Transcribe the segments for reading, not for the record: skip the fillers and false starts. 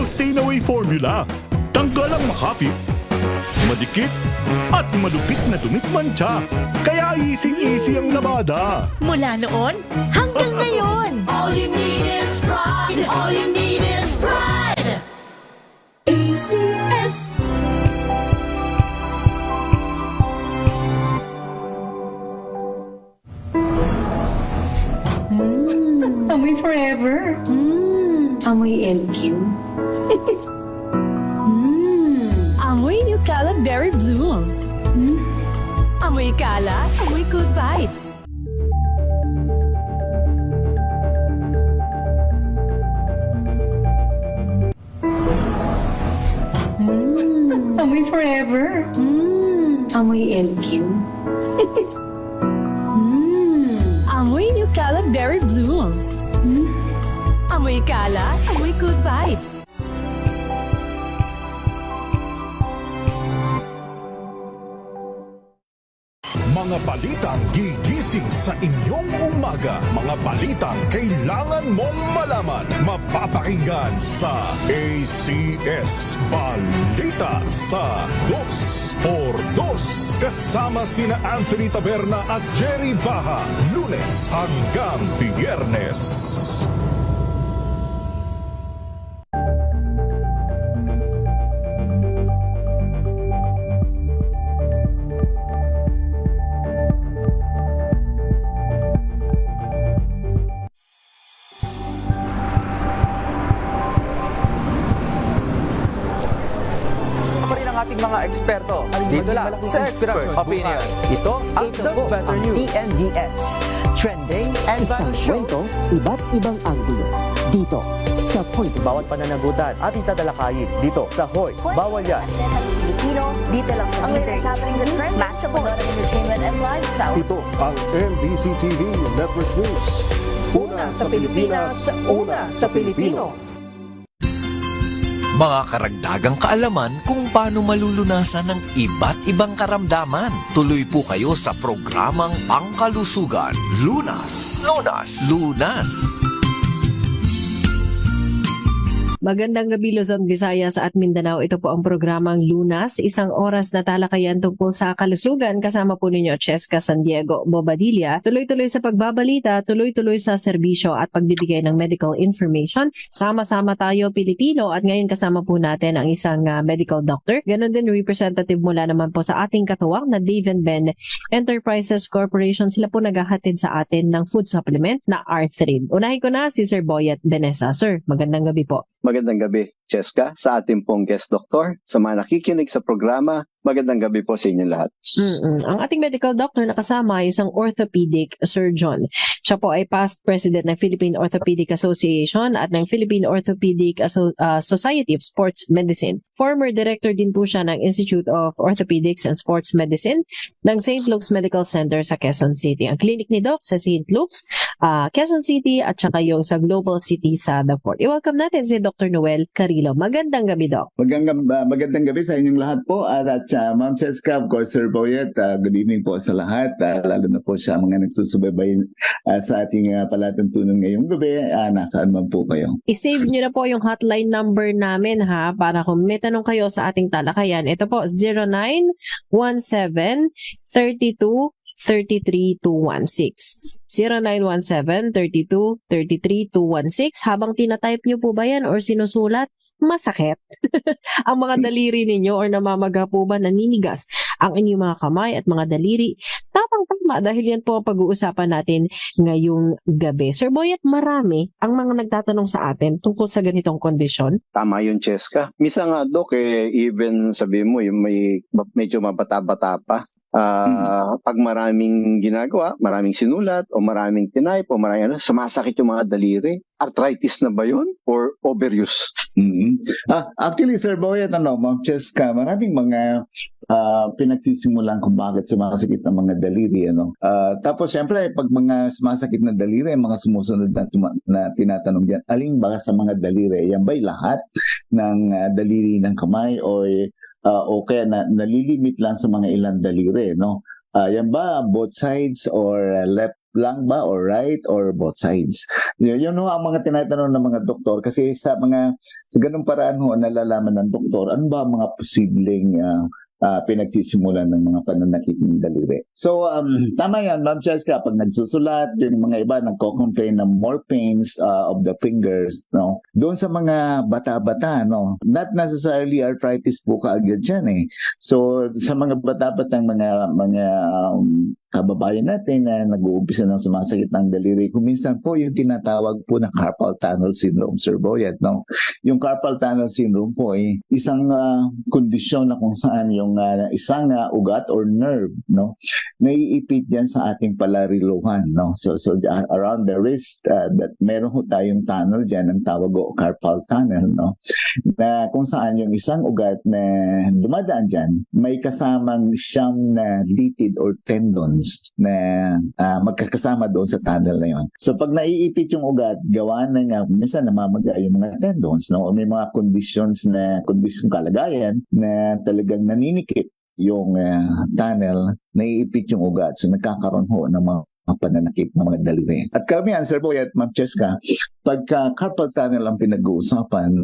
Miracle Stain Away Formula. Tanggal ang makapit, madikit, at malupit na dumit mancha. Kaya easy-easy ang labada. Mula noon hanggang ngayon. All you need is pride. All you need is pride. ACS. Amoy forever. Amoy LQ. Amoy New Cala Berry Blooms. Amoy Cala, amoy good vibes. Amoy forever. Amoy LQ. Amoy New Cala Berry Blooms. Amoy Cala, amoy good vibes. Mga balitang gigising sa inyong umaga. Mga balitang kailangan mong malaman. Mapapakinggan sa ACS Balita sa 2x2. Kasama sina Anthony Taberna at Jerry Baha. Lunes hanggang Biyernes. Pa rin ang ating mga eksperto. Dito lang sa Expert Opinion. Ito ang Ito The Better ang News. TNVS. Trending and Isang Value Show. kwento, iba't ibang anggulo. Dito sa Point. Bawat pananagutan ating tatalakayin dito sa Hoy. Bawal yan. Filipino, dito lang sa Music happening sa trend, match up with entertainment and lifestyle. Ito ang NBC TV Network News. Una sa Pilipinas, una sa Pilipino. Mga karagdagang kaalaman kung paano malulunasan ng iba't ibang karamdaman. Tuloy po kayo sa programang Pangkalusugan. Lunas. Lunas. Lunas. Magandang gabi Luzon, Visayas at Mindanao. Ito po ang programang Lunas, isang oras na talakayan tungkol sa kalusugan. Kasama po ninyo Cheska San Diego Bobadilla. Tuloy-tuloy sa pagbabalita, tuloy-tuloy sa serbisyo at pagbibigay ng medical information. Sama-sama tayo Pilipino at ngayon kasama po natin ang isang medical doctor. Ganon din representative mula naman po sa ating katuwang na Dave and Ben Enterprises Corporation. Sila po naghahatid sa atin ng food supplement na Arthrid. Unahin ko na si Sir Boyet Benesa. Sir, magandang gabi po. Magandang gabi, Cheska, sa ating pong guest doctor, sa mga nakikinig sa programa. Magandang gabi po sa inyo lahat. Ang ating medical doctor na kasama ay isang orthopedic surgeon. Siya po ay past president ng Philippine Orthopedic Association at ng Philippine Orthopedic Society of Sports Medicine. Former director din po siya ng Institute of Orthopedics and Sports Medicine ng St. Luke's Medical Center sa Quezon City. Ang clinic ni Doc sa St. Luke's, Quezon City at saka yung sa Global City sa Davao. I-welcome natin si Dr. Noel Carilo. Magandang gabi, Doc. Magandang gabi sa inyong lahat po. At Ma'am Cheska, of course, Sir Boyet, good evening po sa lahat. Lalo na po sa mga nagsusubaybay sa ating palatuntunan ngayong gabi. Nasaan man po kayo? I-save nyo na po yung hotline number namin ha, para kung may tanong kayo sa ating talakayan. Ito po, 0917-32-33-216. 0917-32-33-216. Habang tinatype nyo po ba yan or sinusulat, masakit ang mga daliri ninyo or namamaga po ba, naninigas ang inyong mga kamay at mga daliri. Tapang-tama dahil yan po ang pag-uusapan natin ngayong gabi. Sir Boyet, marami ang mga nagtatanong sa atin tungkol sa ganitong kondisyon. Tama yun, Cheska. Misa nga, Dok, even sabihin mo, yung medyo mabata-bata pa, pag maraming ginagawa, maraming sinulat, o maraming tinype, o maraming sumasakit yung mga daliri. Arthritis na ba yun? Or overuse? Actually, Sir Boyet, Ma'am Cheska, maraming mga pinagsisimulan kung bakit sumasakit ng mga daliri. Tapos, siyempre, pag mga sumasakit na daliri, mga sumusunod na tinatanong dyan, alin ba sa mga daliri? Yan ba'y lahat ng daliri ng kamay o kaya nalilimit lang sa mga ilang daliri? Yan ba both sides or left lang ba or right or both sides? Yun ho ang mga tinatanong ng mga doktor kasi sa ganung paraan ho nalalaman ng doktor ano ba ang mga posibleng pinagsisimulan ng mga pananakit ng daliri. So, tama yan, Ma'am Cheska, pag nagsusulat, yung mga iba nagko-complain ng more pains of the fingers, no? Doon sa mga bata-bata, no? Not necessarily arthritis po kaagad yan eh. So, sa mga bata-batang mga kababayan natin na nag-uumpisa ng sumasakit ng daliri, kuminsan po yung tinatawag po na carpal tunnel syndrome, Sir Boyet, no? Yung carpal tunnel syndrome po ay isang kondisyon na kung saan yung isang ugat or nerve, no, naiipit diyan sa ating palariluhan, no. So around the wrist, that meron ho tayong tunnel diyan, ang tawag o carpal tunnel, no, na kung saan yung isang ugat na dumadaan diyan may kasamang siyam na litid or tendons na magkakasama doon sa tunnel na yon. So pag naiipit yung ugat, gawa na nga minsan namamaga yung mga tendons, no, o may mga conditions kalagayan na talagang naninikip yung tunnel, naiipit yung ugat. So nagkakaroon ho ng mga pananakit ng mga daliri. At karamihan, Sir Boy at Ma'am Cheska, pagka carpal tunnel ang pinag-uusapan,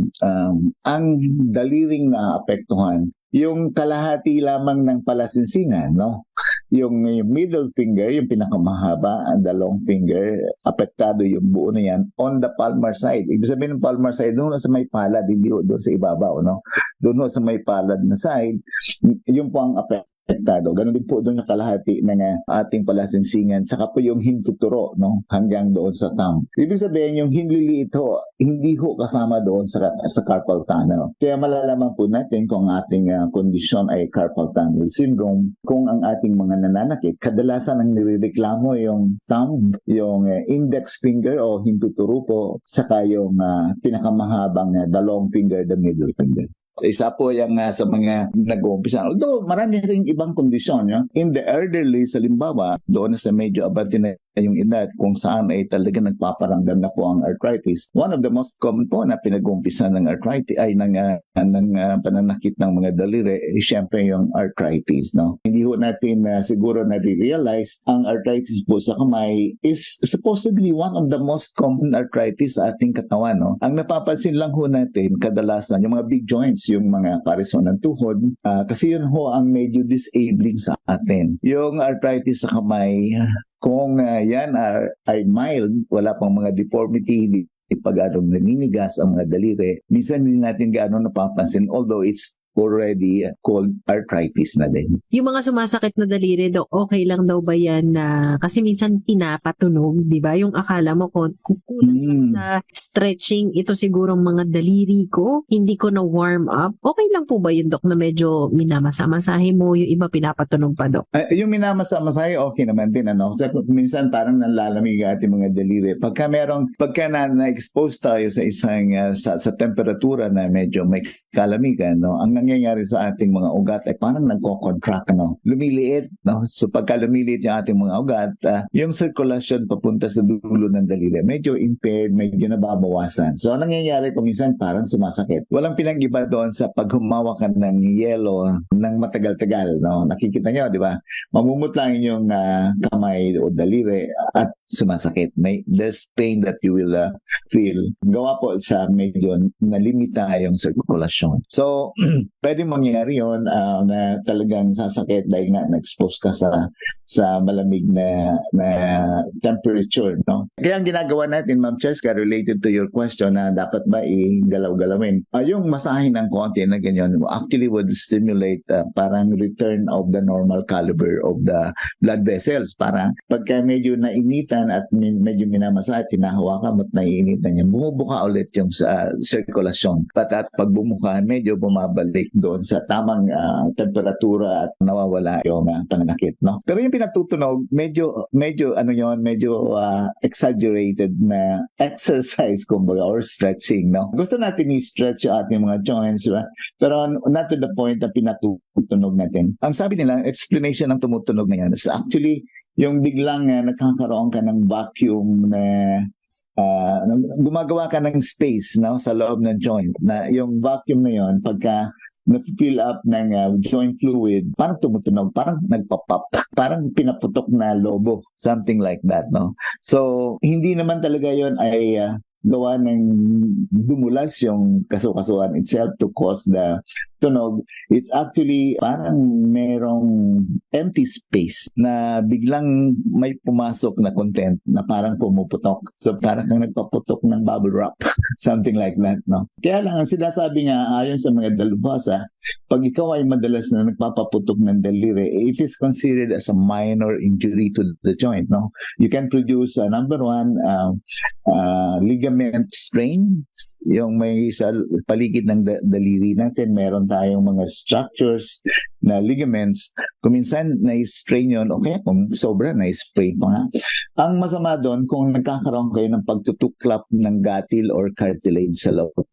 ang daliring naapektuhan, yung kalahati lamang ng palasinsingan, no? Yung middle finger, yung pinakamahaba, and the long finger, apektado yung buo na yan on the palmar side. Ibig sabihin ng palmar side, doon sa may palad, hindi doon sa ibabaw, no? Doon sa may palad na side, yun po ang apektado. Ganun din po doon yung kalahati ng ating palasinsingan. Saka po yung hintuturo, no, hanggang doon sa thumb. Ibig sabihin yung hinliliit ho, hindi ho kasama doon sa carpal tunnel. Kaya malalaman po natin kung ang ating kondisyon ay carpal tunnel syndrome, kung ang ating mga nananakit, kadalasan ang nirereklamo yung thumb, yung index finger o hintuturo po, saka yung pinakamahabang the long finger, the middle finger. Isa po yung sa mga nag-uumpisa. Although marami ring ibang kondisyon. In the elderly, sa limbawa, doon sa medyo abante na yung edad kung saan ay talaga nagpaparamdam na po ang arthritis. One of the most common po na pinag-uumpisa ng arthritis ay ng pananakit ng mga daliri ay syempre yung arthritis, no? Hindi ho natin siguro na-realize ang arthritis po sa kamay is supposedly one of the most common arthritis sa ating katawan, no? Ang napapansin lang ho natin kadalasan yung mga big joints, yung mga pares ng tuhod, kasi yun ho ang medyo disabling sa atin. Yung arthritis sa kamay, kung yan ay mild, wala pang mga deformity, pag naninigas ang mga daliri, minsan hindi natin gaano napapansin, although it's already called arthritis na din. Yung mga sumasakit na daliri, Dok, okay lang daw ba yan na, kasi minsan pinapatunog, di ba? Yung akala mo kung kulang sa stretching, ito siguro mga daliri ko, hindi ko na warm up. Okay lang po ba yun, Dok, na medyo minamasa-masahe mo, yung iba pinapatunog pa, Dok? Yung minamasa-masahe, okay naman din, ano? Kasi minsan parang nalalamig ating mga daliri. Pagka na-expose tayo sa isang, sa temperatura na medyo may kalamigan, no? Ang nangyayari sa ating mga ugat ay parang nagko-contract, no? Lumiliit, no? So pagka lumiliit yung ating mga ugat, yung circulation papunta sa dulo ng daliri, medyo impaired, medyo nababawasan. So ang nangyayari kung minsan parang sumasakit. Walang pinag-iba doon sa paghumawakan ng yelo ng matagal-tagal, no? Nakikita nyo, di ba? Mamumutlangin yung kamay o daliri at sumasakit. There's pain that you will feel. Gawa po sa medyo nalimita yung circulation. So, pwede mangyari yun na talagang sasakit dahil nga na-expose ka sa malamig na temperature, no? Kaya ang ginagawa natin, Ma'am Cheska, related to your question na dapat ba i-galaw-galawin, yung masahe ng konti na ganyan actually would stimulate parang return of the normal caliber of the blood vessels. Parang pagka medyo nainitan at medyo minamasahe, tinahawakan at naiinitan niya, bumubuka ulit yung sirkulasyon. At pag bumuka, medyo bumabalik doon sa tamang temperatura at nawawala yung pananakit, no? Pero yung pinatutunog, medyo exaggerated na exercise, kumbaga, or stretching, no? Gusto natin i-stretch yung ating mga joints, diba? Pero not to the point na pinatutunog natin. Ang sabi nila, explanation ng tumutunog na yan is actually yung biglang nagkakaroon ka ng vacuum na gumagawa ka ng space, no, sa loob ng joint, na yung vacuum na yon pagka na-fill up ng joint fluid, parang tumutunog, parang nagpapop, parang pinaputok na lobo, something like that, no. So hindi naman talaga yon ay gawa ng dumulas yung kasukasuan itself to cause the tunog. It's actually parang merong empty space na biglang may pumasok na content na parang pumuputok. So parang kang nagpaputok ng bubble wrap, something like that, no? Kaya lang, ang sinasabi nga ayon sa mga dalubhasa, pag ikaw ay madalas na nagpapaputok ng daliri, it is considered as a minor injury to the joint, no? You can produce, number one, ligament strain, yung may sa paligid ng daliri natin, meron tayong mga structures na ligaments. Kung minsan na-strain yun, okay, kung sobra na-sprain pa nga. Ang masama doon, kung nagkakaroon kayo ng pagtutuklap ng gatil or cartilage sa loob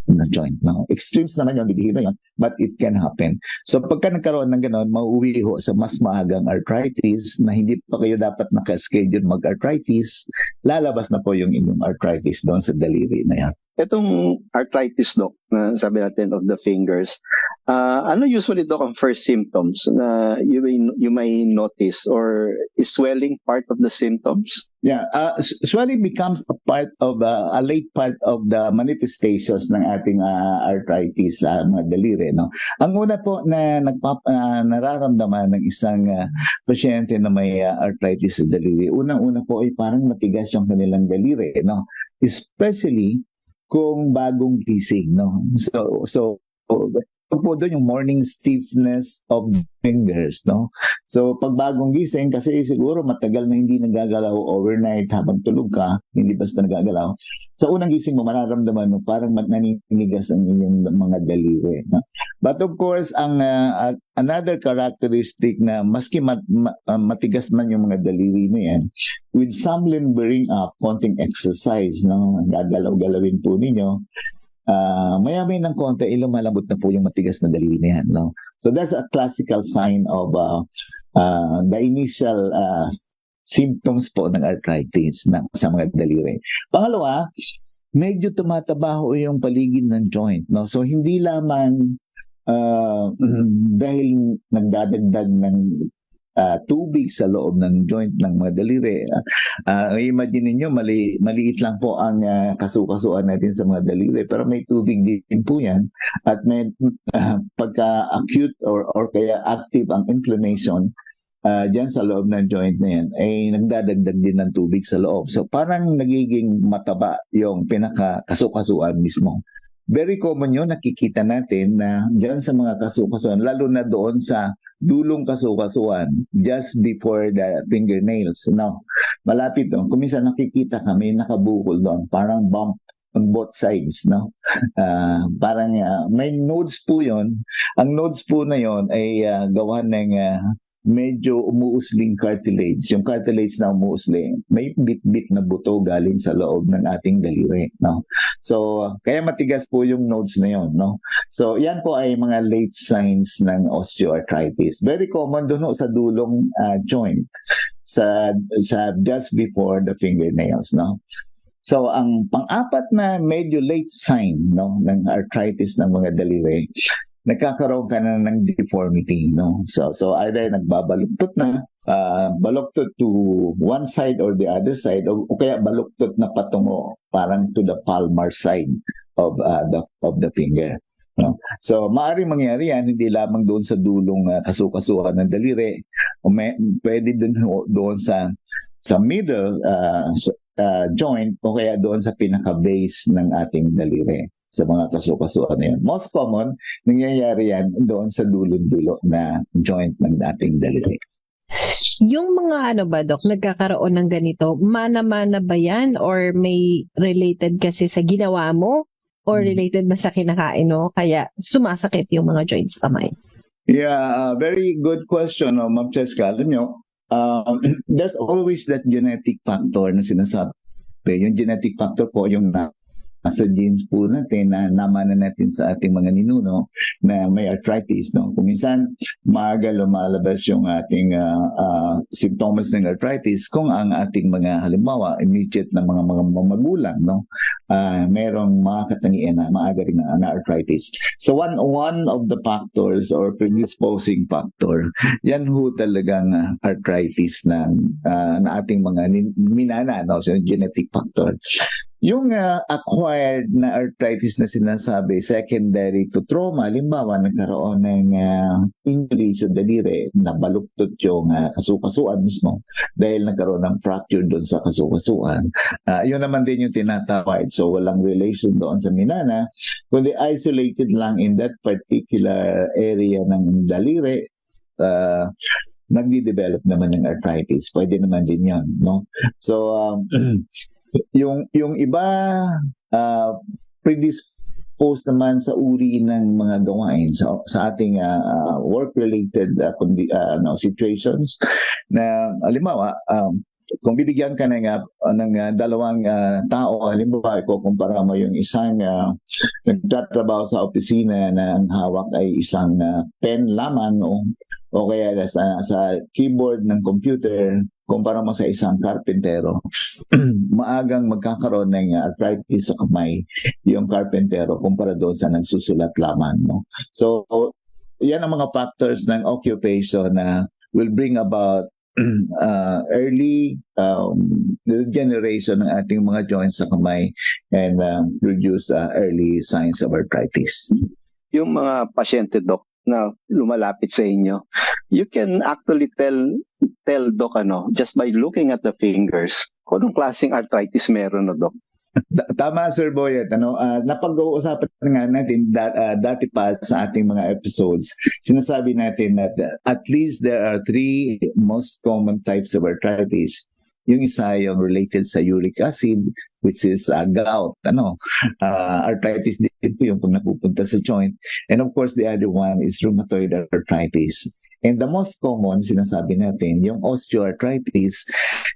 ng joint. No? Extremes naman yun, bibihira yun, but it can happen. So pagka nagkaroon ng gano'n, mauwi ho sa mas maagang arthritis na hindi pa kayo dapat nakaschedule mag-arthritis, lalabas na po yung inyong arthritis doon sa daliri na yan. Itong arthritis, Doc, na sabi natin of the fingers, ano usually, Doc, ang first symptoms na you may notice, or is swelling part of the symptoms? Yeah, swelling becomes a part of a late part of the manifestations ng ating arthritis sa mga daliri, no? Ang una po na nararamdaman ng isang pasyente na may arthritis sa daliri, unang-una po ay parang matigas yung kanilang daliri, no? Especially kung bagong gising, no? So po doon yung morning stiffness of fingers, no? So pag bagong gising, kasi siguro matagal na hindi nagagalaw overnight habang tulog ka, hindi basta nagagalaw. So unang gising mo, mararamdaman mo parang naninigas ang inyong mga daliri, no? But of course, ang another characteristic na maski matigas man yung mga daliri na yan, with some limbering up, konting exercise, no? Gagalaw-galawin po ninyo, maya-maya ng konti, lumalambot na po yung matigas na daliri na yan, no? So that's a classical sign of the initial symptoms po ng arthritis sa mga daliri. Pangalawa, medyo tumatabaho yung paligid ng joint, no? So hindi lamang dahil nagdadagdag ng tubig sa loob ng joint ng mga daliri. Imagine niyo, maliit lang po ang kasukasuan natin sa mga daliri, pero may tubig din po yan, at may pagka-acute or kaya active ang inflammation dyan sa loob ng joint na yan, ay nagdadagdag din ng tubig sa loob. So parang nagiging mataba yung pinaka-kasukasuan mismo. Very common yun, nakikita natin na dyan sa mga kasukasuan, lalo na doon sa dulong kasukasuan, just before the fingernails. Now, malapit doon. Kung minsan nakikita kami, nakabukol doon, parang bump on both sides, no? Parang may nodes po yun. Ang nodes po na yun ay gawa ng medyo umuusling cartilage. Yung cartilage na umuusling, may bit-bit na buto galing sa loob ng ating daliri, no? So, kaya matigas po yung nodes na yon, no? So, yan po ay mga late signs ng osteoarthritis. Very common doon sa dulong joint, sa just before the fingernails, no? So, ang pang-apat na medyo late sign, no, ng arthritis ng mga daliri, nagkakaroon ka na ng deformity, no? So either nagbabaluktot na, baluktot to one side or the other side, o kaya baluktot na patungo parang to the palmar side of the finger, no? So maaaring mangyari yan hindi lamang doon sa dulong kasukasuhan ng daliri, o pwede doon sa middle joint, o kaya doon sa pinaka-base ng ating daliri, sa mga kasukasuan na yan. Most common, nangyayari yan doon sa dulo-dulo na joint ng ating daliri. Yung mga Doc, nagkakaroon ng ganito, mana-mana ba yan? Or may related kasi sa ginawa mo? Or related ba sa kinakain mo? Kaya sumasakit yung mga joints sa kamay? Yeah, very good question, Ma'am Cheska. Alam nyo, there's always that genetic factor na sinasabi. Yung genetic factor po, yung nasa genes po natin na namana natin sa ating mga ninuno na may arthritis. No? Kung minsan, maaga lumalabas yung ating symptoms ng arthritis kung ang ating mga halimbawa, immediate na mga magulang, no? Merong mga katangian na maaga rin na arthritis. So one of the factors or predisposing factor, yan ho talagang arthritis na ating mga minana, no? So genetic factor. Yung acquired na arthritis na sinasabi, secondary to trauma, halimbawa nagkaroon ng injury sa daliri, nabaluktot yung kasukasuan mismo dahil nagkaroon ng fracture doon sa kasukasuan. Yun naman din yung tinatawag. So walang relation doon sa minana, kundi isolated lang in that particular area ng daliri, nagdi-develop naman ng arthritis. Pwede naman din yun, no? So, yung iba predisposed naman sa uri ng mga gawain sa ating work-related situations na halimbawa kung bibigyan ka ng dalawang tao, halimbawa ikukumpara mo yung isang nagtatrabaho sa opisina na ang hawak ay isang pen lamang o kaya sa keyboard ng computer, kumpara mo sa isang karpentero, maagang magkakaroon ng arthritis sa kamay yung karpentero kumpara doon sa nagsusulat lamang. No? So, yan ang mga factors ng occupation na will bring about early degeneration ng ating mga joints sa kamay and produce early signs of arthritis. Yung mga pasyente, Doc, na lumalapit sa inyo, you can actually tell Doc just by looking at the fingers kung anong klaseng arthritis meron, no, Doc. Tama, Sir Boyet. Napag-uusapan nga natin dati pa sa ating mga episodes. Sinasabi natin that at least there are 3 most common types of arthritis. Yung isa yung related sa uric acid, which is gout. Arthritis din po yung pag napupunta sa joint. And of course, the other one is rheumatoid arthritis. And the most common, sinasabi natin, yung osteoarthritis,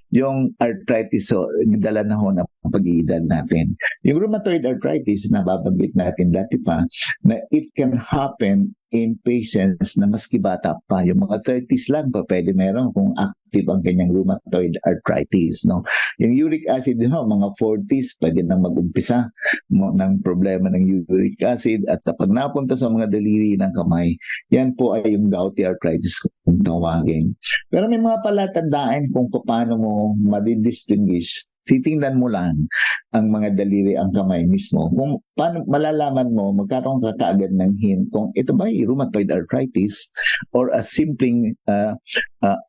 yung arthritis, so dala na ho na pag-iedad natin. Yung rheumatoid arthritis, nababanggit natin dati pa, na it can happen in patients na maski bata pa. Yung mga 30s lang pa pwede meron kung active ang kanyang rheumatoid arthritis. No? Yung uric acid, mga 40s, pwede nang mag-umpisa ng problema ng uric acid. At pag napunta sa mga daliri ng kamay, yan po ay yung gouty arthritis kung tawagin. Pero may mga palatandaan kung paano mo madidistinguish. Titingnan mo lang ang mga daliri, ang kamay mismo. Kung paano malalaman mo, magkaroon ka kaagad ng hint kung ito ba ay rheumatoid arthritis or a simple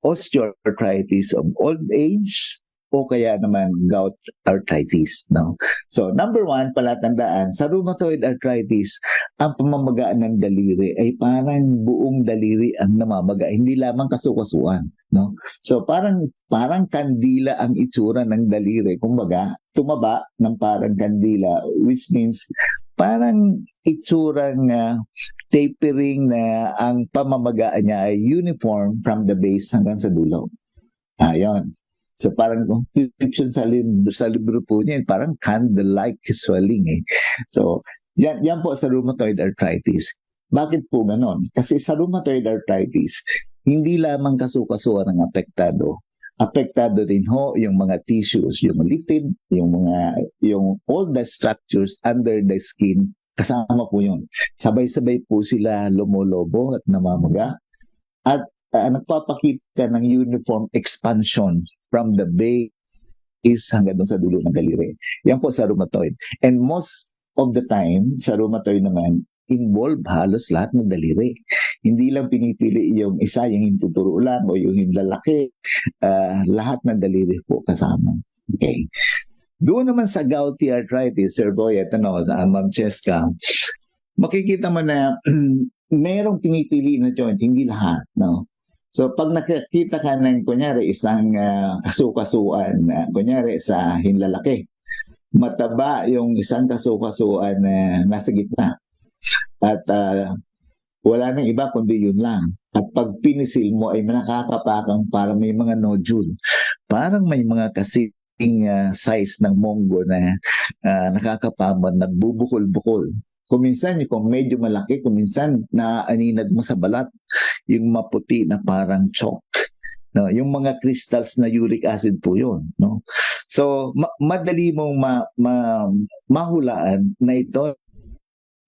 osteoarthritis of old age o kaya naman gout arthritis. No? So, number 1, palatandaan, sa rheumatoid arthritis, ang pamamagaan ng daliri ay parang buong daliri ang namamaga, hindi lamang kasukasuan. No? So, parang kandila ang itsura ng daliri. Kumbaga, tumaba ng parang kandila, which means parang itsurang tapering na ang pamamagaan niya ay uniform from the base hanggang sa dulo. Ayon. So parang kung description sa libro po niya, parang candle-like swelling eh. So yan po sa rheumatoid arthritis. Bakit po ganon? Kasi sa rheumatoid arthritis, hindi lamang kasukasuan ang apektado. Apektado din ho yung mga tissues, yung litid, yung all the structures under the skin, kasama po yun. Sabay-sabay po sila lumolobo at namamaga. At nagpapakita ng uniform expansion from the base hanggang doon sa dulo ng daliri. Yan po sa rheumatoid. And most of the time, sa rheumatoid naman, involve halos lahat ng daliri. Hindi lang pinipili yung isa, yung hintuturo lang o yung lalaki. Lahat ng daliri po kasama. Okay. Doon naman sa gouty arthritis, Sir Boyet, sa Ma'am Cheska, makikita mo na merong pinipili na joint, hindi lahat. No? So, pag nakikita ka ng, kunyari, isang kasukasuan, kunyari, sa hinlalaki, mataba yung isang kasukasuan na nasa gitna. At wala nang iba kundi yun lang. At pag pinisil mo ay nakakapakang parang may mga nodule. Parang may mga kasi size ng monggo na nakakapamad, nagbubukol-bukol. Kung minsan, kung medyo malaki, kung minsan naaaninag mo sa balat, yung maputi na parang chalk. No, yung mga crystals na uric acid po yun. No? So, madali mong mahulaan na ito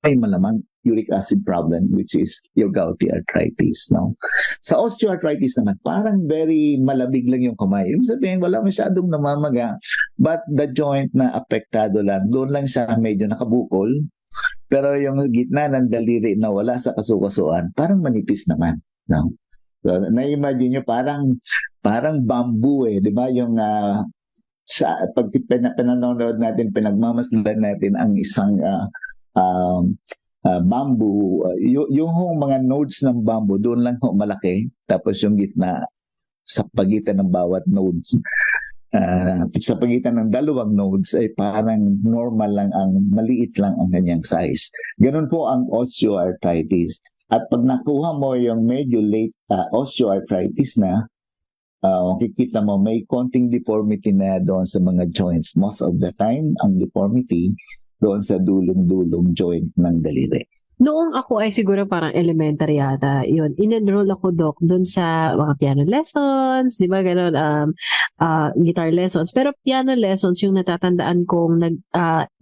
ay malamang uric acid problem, which is your gouty arthritis. No? Sa osteoarthritis naman, parang very malabig lang yung kamay. Ibig sabihin, wala masyadong namamaga, but the joint na apektado lang, doon lang siya medyo nakabukol, pero yung gitna ng daliri na wala sa kasukasuan, parang manipis naman. No? So, na-imagine nyo, parang bamboo di ba? Yung pag pinanonood natin, pinagmamasdan natin ang isang bamboo, yung mga nodes ng bamboo, doon lang malaki, tapos yung gitna sa pagitan ng bawat nodes, sa pagitan ng dalawang nodes ay parang normal lang, maliit lang ang kanyang size. Ganun po ang osteoarthritis. At pag nakuha mo yung medyo late osteoarthritis na, makikita mo may konting deformity na doon sa mga joints. Most of the time, ang deformity doon sa dulong-dulong joint ng daliri. Noong ako ay siguro parang elementary yata, yun, in-enroll ako, Doc, doon sa mga piano lessons, di ba, gano'n, guitar lessons. Pero piano lessons, yung natatandaan kong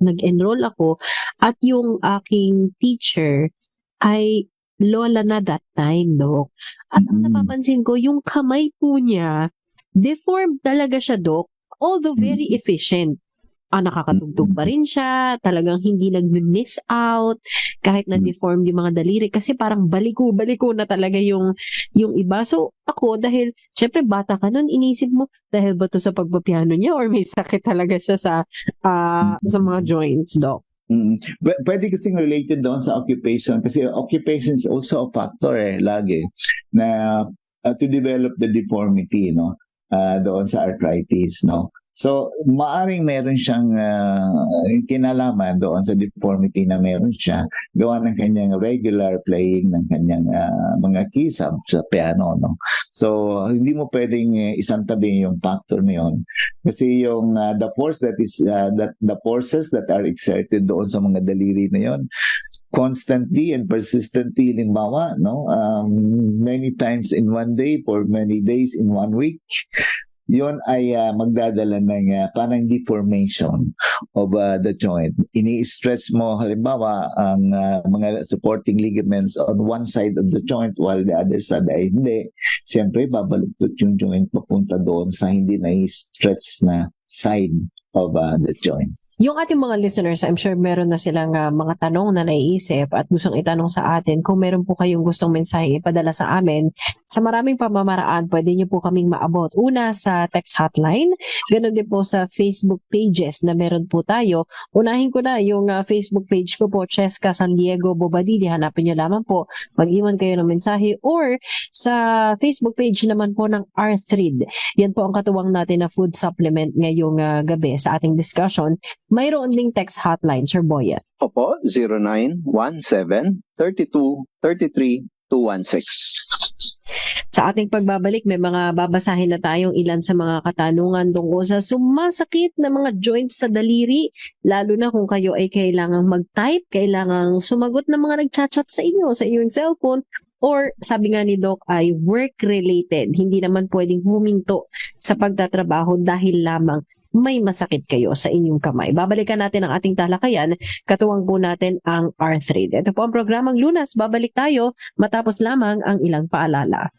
nag-enroll ako, at yung aking teacher ay lola na that time, Doc. At ang napapansin ko, yung kamay po niya, deformed talaga siya, Doc, although very efficient. Nakakatugtog pa rin siya, talagang hindi nag-miss out, kahit na-deformed yung mga daliri, kasi parang baliko na talaga yung iba. So, ako, dahil, syempre, bata ka nun, inisip mo, dahil ba to sa pagpapiano niya, or may sakit talaga siya sa mga joints, Doc? Pwede kasing related doon sa occupation, kasi occupation is also a factor lagi na to develop the deformity doon sa arthritis. So, maaring meron siyang kinalaman doon sa deformity na meron siya gawa ng kanyang regular playing ng kanyang mga keys sa piano. So, hindi mo pwedeng isantabi yung factor na yun. Kasi yung the forces that are exerted doon sa mga daliri na yun, constantly and persistently, limbawa, many times in one day for many days in 1 week, yun ay magdadala ng parang deformation of the joint. Ini-stretch mo halimbawa ang mga supporting ligaments on one side of the joint while the other side ay hindi. Siyempre, babaluktot yung joint papunta doon sa hindi na-stretch na side of the joint. Yung ating mga listeners, I'm sure meron na silang mga tanong na naiisip at gustong itanong sa atin. Kung meron po kayong gustong mensahe ipadala sa amin, sa maraming pamamaraan, pwede niyo po kaming maabot. Una, sa text hotline. Ganon din po sa Facebook pages na meron po tayo. Unahin ko na yung Facebook page ko po, Cheska San Diego Bobadilla. Hanapin niyo lamang po. Mag-iwan kayo ng mensahe. Or sa Facebook page naman po ng Arthrid. Yan po ang katuwang natin na food supplement ngayong gabi sa ating discussion. Mayroon ding text hotline, Sir Boyet. Opo, 0917-32-33-216. Sa ating pagbabalik, may mga babasahin na tayong ilan sa mga katanungan tungkol sa sumasakit na mga joints sa daliri, lalo na kung kayo ay kailangang mag-type, kailangang sumagot ng mga nagchat-chat sa inyo, sa inyong cellphone, or sabi nga ni Doc ay work-related. Hindi naman pwedeng huminto sa pagtatrabaho dahil lamang may masakit kayo sa inyong kamay. Babalikan natin ang ating talakayan, katuwang po natin ang Arthrid. Ito po ang programang Lunas. Babalik tayo matapos lamang ang ilang paalala.